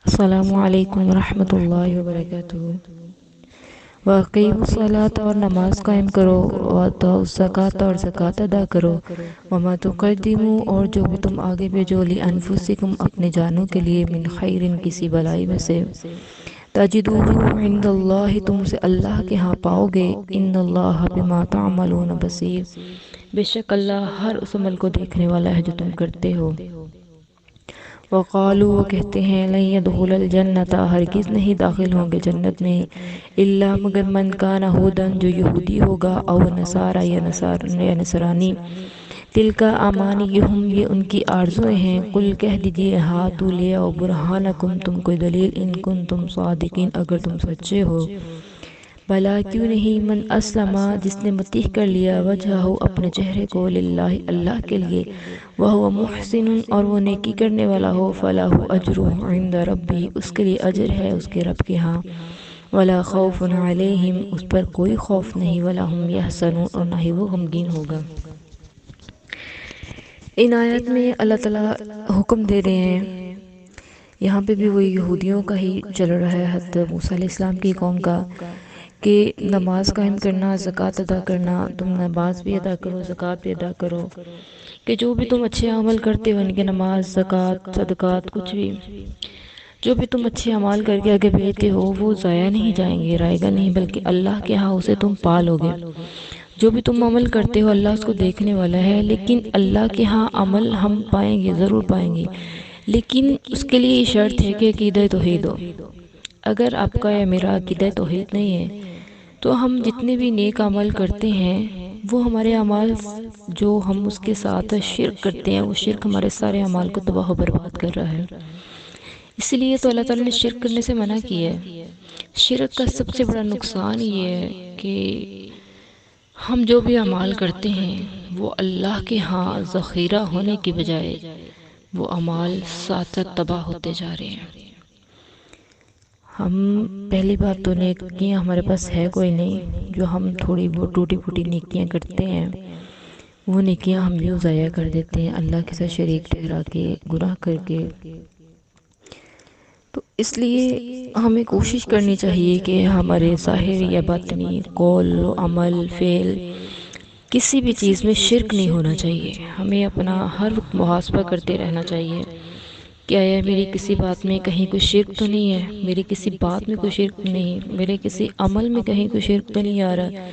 السلام علیکم ورحمۃ اللہ وبرکاتہ۔ واقعی الصلاۃ اور نماز قائم کرو، وآتوا الزکوٰۃ اور زکوٰۃ ادا کرو، وما تقدموا اور جو بھی تم آگے بھیجو لانفسکم اپنے جانوں کے لیے، من خیر کسی بھلائی میں سے، تجدوہ عند اللہ تم اسے اللہ کے ہاں پاؤ گے، ان اللہ بما تعملون بصیر بے شک اللہ ہر اس عمل کو دیکھنے والا ہے جو تم کرتے ہو۔ وقالوا وہ کہتے ہیں، لن يدخل الجنت ہرگز نہیں داخل ہوں گے جنت میں، الا مگر من کان ہودن جو یہودی ہوگا، او نصارا یا نصرانی، تلک امانیہم یہ ان کی آرزویں ہیں، قل کہہ دیجئے ہاتوا لے آؤ برہانکم تم کوئی دلیل، ان کنتم صادقین اگر تم سچے ہو، بھلا کیوں نہیں، من اسلم جس نے مسیح کر لیا وجہہ اپنے چہرے کو، للہ اللہ کے لیے، وہو محسن اور وہ نیکی کرنے والا ہو، فلہ اجرہ عند ربہ اس کے لیے اجر ہے اس کے رب کے ہاں، ولا خوف علیہم اس پر کوئی خوف نہیں، ولا ہم یحزنون اور نہ ہی وہ غمگین ہوگا۔ ان آیات میں اللہ تعالیٰ حکم دے رہے ہیں، یہاں پہ بھی وہی یہودیوں کا ہی چل رہا ہے، حضرت موسیٰ علیہ السلام کی قوم کا، کہ نماز قائم کرنا، زکوٰۃ ادا کرنا، تم نماز بھی ادا کرو، زکوٰۃ بھی ادا کرو، کہ جو بھی تم اچھے عمل کرتے ہو، ان کے نماز، زکوٰۃ، صدقات، کچھ بھی جو بھی تم اچھے اعمال کر کے آگے بھیجتے ہو، وہ ضائع نہیں جائیں گے، رائے گا نہیں، بلکہ اللہ کے ہاں اسے تم پالو گے۔ جو بھی تم عمل کرتے ہو اللہ اس کو دیکھنے والا ہے، لیکن اللہ کے ہاں عمل ہم پائیں گے، ضرور پائیں گے، لیکن اس کے لیے یہ شرط ہے کہ عقیدہ توحید ہو۔ اگر آپ کا یا میرا عقیدہ توحید نہیں ہے تو ہم جتنے بھی نیک عمل کرتے ہیں وہ ہمارے اعمال جو ہم اس کے ساتھ شرک کرتے ہیں، وہ شرک ہمارے سارے اعمال کو تباہ و برباد کر رہا ہے۔ اس لیے تو اللہ تعالیٰ نے شرک کرنے سے منع کیا ہے۔ شرک کا سب سے بڑا نقصان یہ ہے کہ ہم جو بھی اعمال کرتے ہیں وہ اللہ کے ہاں ذخیرہ ہونے کی بجائے وہ اعمال ساتھ ساتھ تباہ ہوتے جا رہے ہیں۔ ہم پہلی بات تو نیکیاں ہمارے پاس ہے کوئی نہیں، جو ہم تھوڑی بہت ٹوٹی پھوٹی نیکیاں کرتے ہیں وہ نیکیاں ہم یوں ضائع کر دیتے ہیں، اللہ کے ساتھ شریک ٹھہرا کے، گناہ کر کے۔ تو اس لیے ہمیں کوشش کرنی چاہیے کہ ہمارے ظاہر یا باطنی قول و عمل فعل کسی بھی چیز میں شرک نہیں ہونا چاہیے۔ ہمیں اپنا ہر وقت محاسبہ کرتے رہنا چاہیے کہ آیا میری کسی بات میں کہیں کوئی شرک تو نہیں ہے، میری کسی بات میں کوئی شرک نہیں، میرے کسی عمل میں کہیں کوئی شرک تو نہیں آ رہا،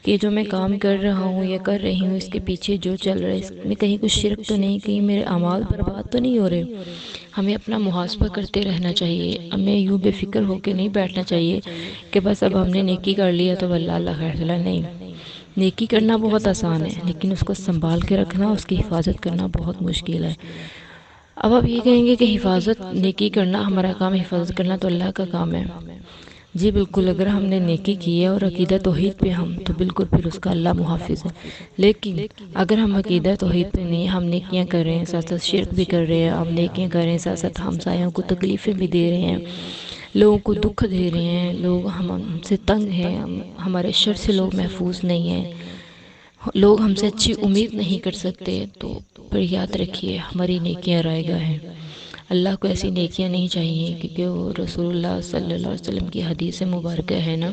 کہ جو میں کام کر رہا ہوں یا کر رہی ہوں اس کے پیچھے جو چل رہا ہے اس میں کہیں کوئی شرک تو نہیں، کہیں میرے اعمال برباد تو نہیں ہو رہے۔ ہمیں اپنا محاسبہ کرتے رہنا چاہیے، ہمیں یوں بے فکر ہو کے نہیں بیٹھنا چاہیے کہ بس اب ہم نے نیکی کر لیا تو اللہ خیر چلا، نہیں۔ نیکی کرنا بہت آسان ہے لیکن اس کو سنبھال کے رکھنا، اس کی حفاظت کرنا بہت مشکل ہے۔ اب آپ یہ کہیں گے کہ حفاظت نیکی کرنا ہمارا کام، حفاظت کرنا تو اللہ کا کام ہے۔ جی بالکل، اگر ہم نے نیکی کی ہے اور عقیدہ توحید پہ ہم، تو بالکل پھر اس کا اللہ محافظ ہے، لیکن اگر ہم عقیدہ توحید پہ نہیں، ہم نیکیاں کر رہے ہیں، ساتھ ساتھ شرک بھی کر رہے ہیں، ہم نیکیاں کر رہے ہیں، ساتھ ساتھ ہمسایوں کو تکلیفیں بھی دے رہے ہیں، لوگوں کو دکھ دے رہے ہیں، لوگ ہم سے تنگ ہیں، ہمارے شر سے لوگ محفوظ نہیں ہیں، لوگ ہم سے اچھی امید نہیں کر سکتے، تو پھر یاد رکھیے ہماری نیکیاں رائے گاہ ہیں۔ اللہ کو ایسی نیکیاں نہیں چاہیے، کیونکہ وہ رسول اللہ صلی اللہ علیہ وسلم کی حدیث مبارکہ ہے نا،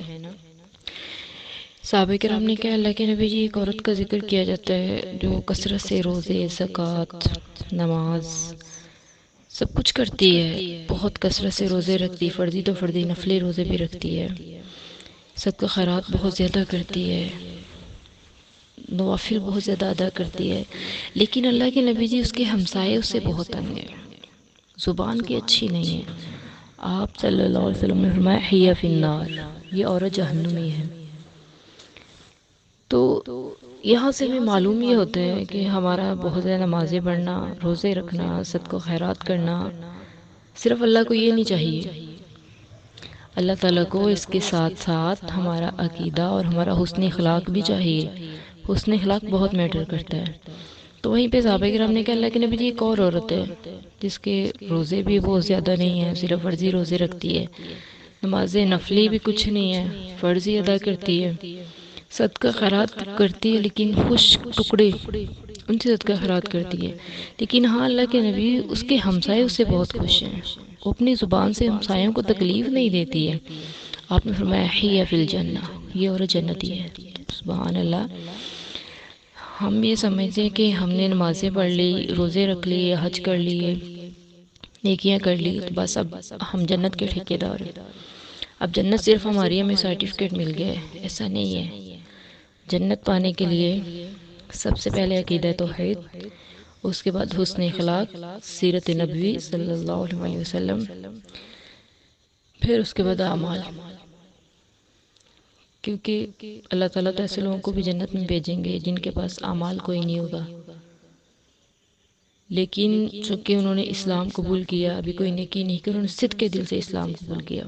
صحابہ کرام نے کہا اللہ کے نبی جی ایک عورت کا ذکر کیا جاتا ہے جو کثرت سے روزے، زکوٰۃ، نماز سب کچھ کرتی ہے، بہت کثرت سے روزے رکھتی، فرضی تو فرضی، نفلی روزے بھی رکھتی ہے، صدقہ خیرات بہت زیادہ کرتی ہے، نوافل بہت زیادہ ادا کرتی ہے، لیکن اللہ کے نبی جی اس کے ہمسائے اس سے بہت تنگ ہیں، زبان کی اچھی نہیں ہے۔ آپ صلی اللہ علیہ وسلم نے فرمایا ہی فی النار، یہ عورت جہنمی ہے۔ تو یہاں سے ہمیں معلوم یہ ہوتا ہے کہ ہمارا بہت زیادہ نمازیں پڑھنا، روزے رکھنا، صدقہ خیرات کرنا صرف اللہ کو یہ نہیں چاہیے، اللہ تعالیٰ کو اس کے ساتھ ساتھ ہمارا عقیدہ اور ہمارا حسن اخلاق بھی چاہیے۔ حسن اخلاق بہت میٹر کرتا ہے۔ تو وہیں پہ صحابہ کرام نے کہا اللہ کے نبی جی ایک اور عورت ہے جس کے روزے بھی بہت زیادہ نہیں ہیں، صرف فرضی روزے رکھتی ہے، نماز نفلی بھی کچھ نہیں ہے، فرضی ادا کرتی ہے، صدقہ خیرات کرتی ہے لیکن خشک ٹکڑے ان سے صدقہ خیرات کرتی ہے، لیکن ہاں اللہ کے نبی اس کے ہمسائے اس سے بہت خوش ہیں، وہ اپنی زبان سے ہمسایوں کو تکلیف نہیں دیتی ہے۔ آپ نے فرمایا حیہ فی الجنہ، یہ عورت جنتی ہے۔ سبحان اللہ۔ ہم یہ سمجھتے ہیں کہ ہم نے نمازیں پڑھ لی، روزے رکھ لیے، حج کر لیے، نیکیاں کر لی تو بس اب ہم جنت کے ٹھیکیدار ہیں، اب جنت صرف ہماری، ہمیں سرٹیفکیٹ مل گیا ہے۔ ایسا نہیں ہے۔ جنت پانے کے لیے سب سے پہلے عقیدہ توحید، اس کے بعد حسن اخلاق، سیرت نبوی صلی اللہ علیہ وسلم، پھر اس کے بعد اعمال، کیونکہ اللہ تعالیٰ تو ایسے لوگوں کو بھی جنت میں بھیجیں گے جن کے پاس اعمال کوئی نہیں ہوگا، لیکن چونکہ انہوں نے اسلام قبول کیا، ابھی کوئی نیکی نہیں کی، انہوں نے صدق کے دل سے اسلام قبول کیا،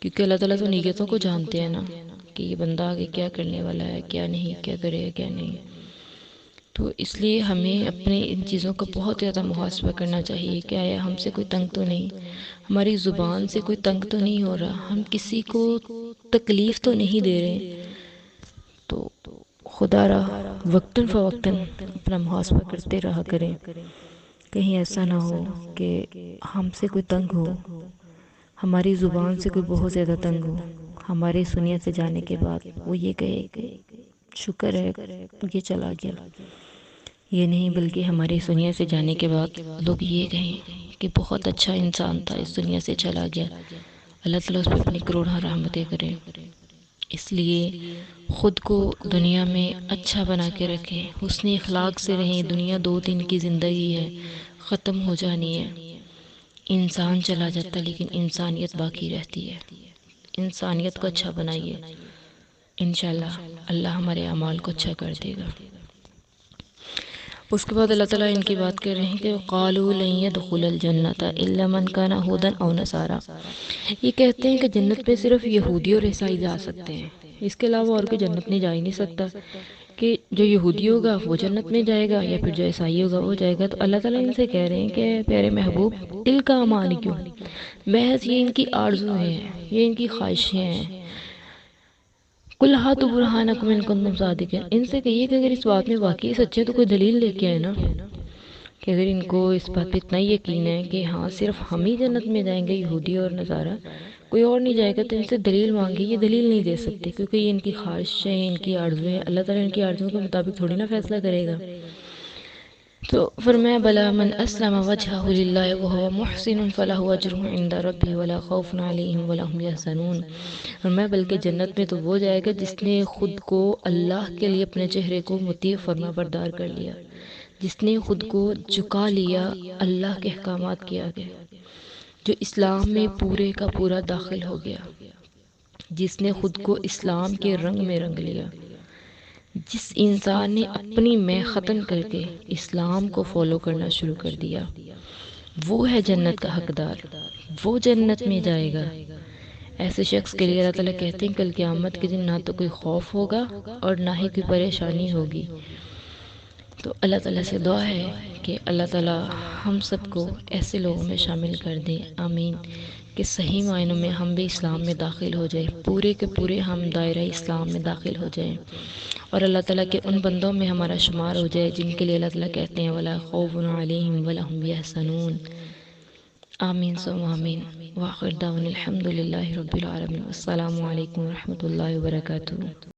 کیونکہ اللہ تعالیٰ تو نیتوں کو جانتے ہیں نا کہ یہ بندہ آگے کیا کرنے والا ہے، کیا نہیں، کیا کرے کیا نہیں۔ تو اس لیے ہمیں اپنے ان چیزوں کا بہت زیادہ محاسبہ کرنا چاہیے کہ آیا ہم سے کوئی تنگ تو نہیں، ہماری زبان سے کوئی تنگ تو نہیں ہو رہا، ہم کسی کو تکلیف تو نہیں دے رہے۔ تو خدا را وقتاً فوقتاً اپنا محاسبہ کرتے رہا کریں، کہیں ایسا نہ ہو کہ ہم سے کوئی تنگ ہو، ہماری زبان سے کوئی بہت زیادہ تنگ ہو، ہمارے سنیا سے جانے کے بعد وہ یہ کہے کہ شکر ہے یہ چلا گیا، یہ نہیں بلکہ ہماری دنیا سے جانے کے بعد لوگ یہ کہیں کہ بہت اچھا انسان تھا، اس دنیا سے چلا گیا، اللہ تعالیٰ اس پہ اپنی کروڑوں رحمتیں کرے۔ اس لیے خود کو دنیا میں اچھا بنا کے رکھیں، حسن اخلاق سے رہیں۔ دنیا 2 دن کی زندگی ہے، ختم ہو جانی ہے۔ انسان چلا جاتا لیکن انسانیت باقی رہتی ہے۔ انسانیت کو اچھا بنائیے، انشاءاللہ اللہ ہمارے اعمال کو اچھا کر دے گا۔ اس کے بعد اللہ تعالیٰ ان کی بات کر رہے ہیں کہ قالوا لن يدخل الجنة الا من كان هودا او نصارا، یہ کہتے ہیں کہ جنت میں صرف یہودی اور عیسائی جا سکتے ہیں، اس کے علاوہ اور کوئی جنت میں جا ہی نہیں سکتا، کہ جو یہودی ہوگا وہ جنت میں جائے گا یا پھر جو عیسائی ہوگا وہ جائے گا۔ تو اللہ تعالیٰ ان سے کہہ رہے ہیں کہ پیارے محبوب، دل کا امان کیوں، محض یہ ان کی آرزو ہے، یہ ان کی خواہشیں ہیں۔ قُلْ هَاتُوا بُرْهَانَكُمْ إِن كُنتُمْ صَادِقِينَ، ان سے کہیے کہ اگر اس بات میں واقعی سچے تو کوئی دلیل لے کے آئے نا، کہ اگر ان کو اس بات پہ اتنا یقین ہے کہ ہاں صرف ہم ہی جنت میں جائیں گے، یہودی اور نصارہ، کوئی اور نہیں جائے گا، تو ان سے دلیل مانگے، یہ دلیل نہیں دے سکتے کیونکہ یہ ان کی خواہشیں، ان کی آرزویں، اللہ تعالیٰ ان کی آرزوؤں کے مطابق تھوڑی نہ فیصلہ کرے گا۔ تو فرمایا بلا من اسلم وجهه للہ وهو محسن فلہ اجرہ عند ربہ ولا خوف علیہم ولا هم يحزنون، فرمایا بلکہ جنت میں تو وہ جائے گا جس نے خود کو اللہ کے لیے اپنے چہرے کو مطیع فرما بردار کر لیا، جس نے خود کو جھکا لیا اللہ کے احکامات کے آگے، جو اسلام میں پورے کا پورا داخل ہو گیا، جس نے خود کو اسلام کے رنگ میں رنگ لیا، جس انسان نے اپنی میں ختم کر کے اسلام کو فالو کرنا شروع کر دیا، وہ ہے جنت کا حقدار، وہ جنت میں جائے گا۔ ایسے شخص کے لیے اللہ تعالیٰ کہتے ہیں کل قیامت کے دن نہ تو کوئی خوف ہوگا اور نہ ہی کوئی پریشانی ہوگی۔ تو اللہ تعالیٰ سے دعا ہے کہ اللہ تعالیٰ ہم سب کو ایسے لوگوں میں شامل کر دیں، آمین، کہ صحیح معنوں میں ہم بھی اسلام میں داخل ہو جائیں، پورے کے پورے ہم دائرہ اسلام میں داخل ہو جائیں، اور اللہ تعالیٰ کے ان بندوں میں ہمارا شمار ہو جائے جن کے لیے اللہ تعالیٰ کہتے ہیں وَلَا خَوْفٌ عَلَيْهِمْ وَلَا هُمْ يَحْزَنُونَ۔ آمین ثم آمین، وآخر دعوانا الحمد للہ رب العالمین، السلام علیکم ورحمۃ اللہ وبرکاتہ۔